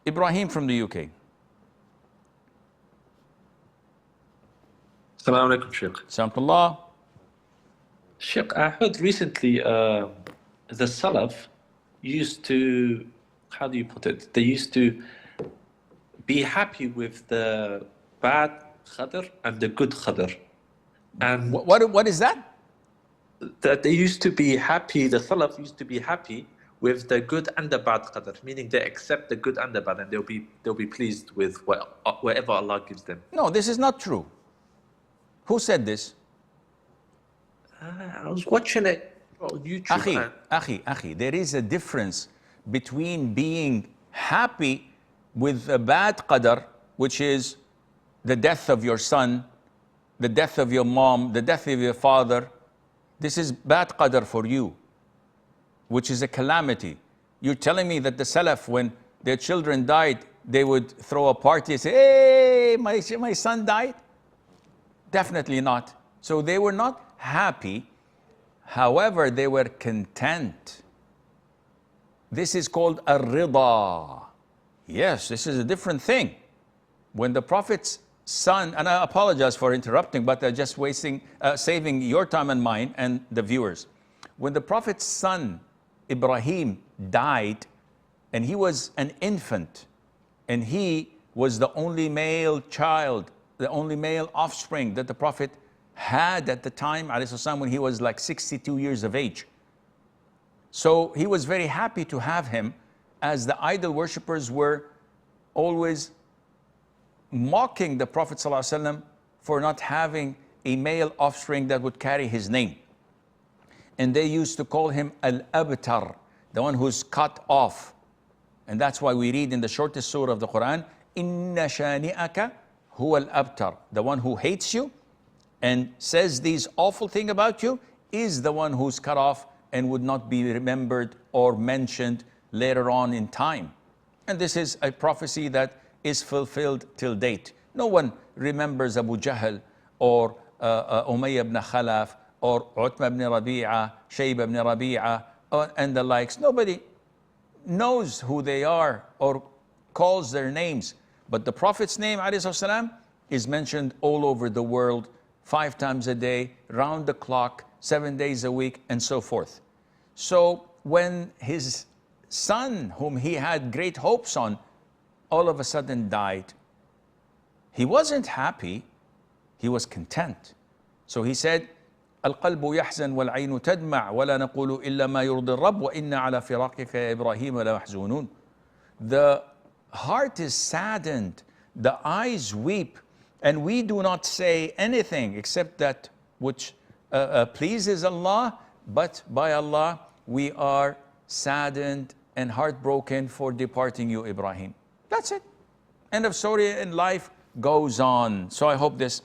Ibrahim from the UK. Assalamu alaikum, Sheikh. Samtullah. Sheikh, I heard recently the Salaf used to, how do you put it? They used to be happy with the bad qadar and the good qadar. And What is that? that they used to be happy, the Salaf used to be happy with the good and the bad qadar, meaning they accept the good and the bad, and they'll be pleased with whatever Allah gives them. No, this is not true. Who said this? I was watching it on YouTube. Akhi, there is a difference between being happy with a bad qadar, which is the death of your son, the death of your mom, the death of your father. This is bad qadar for you, which is a calamity. You're telling me that the Salaf, when their children died, they would throw a party and say, hey, my son died? Definitely not. So they were not happy. However, they were content. This is called ar-rida. Yes, this is a different thing. When the Prophet's son, and I apologize for interrupting, but I'm just saving your time and mine and the viewers. When the Prophet's son, Ibrahim, died, and he was an infant, and he was the only male child, the only male offspring that the Prophet had at the time, ﷺ, when he was like 62 years of age. So he was very happy to have him, as the idol worshippers were always mocking the Prophet ﷺ for not having a male offspring that would carry his name. And they used to call him Al-Abtar, the one who's cut off. And that's why we read in the shortest surah of the Quran, Inna shani'aka huwa al-abtar. The one who hates you and says these awful things about you is the one who's cut off and would not be remembered or mentioned later on in time. And this is a prophecy that is fulfilled till date. No one remembers Abu Jahl or Umayyah ibn Khalaf or Utbah ibn Rabi'a, Shayba ibn Rabi'a, and the likes. Nobody knows who they are or calls their names. But the Prophet's name, ﷺ, is mentioned all over the world, 5 times a day, round the clock, 7 days a week, and so forth. So when his son, whom he had great hopes on, all of a sudden died, he wasn't happy, he was content. So he said, القلب يحزن والعين تدمع ولا نقول إلا ما يرضي الرب وإنا على فراقك يا إبراهيم لمحزونون. The heart is saddened, the eyes weep, and we do not say anything except that which pleases Allah, but by Allah we are saddened and heartbroken for departing you, Ibrahim. That's it. End of story, and life goes on. So I hope this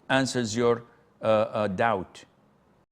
answers your doubt.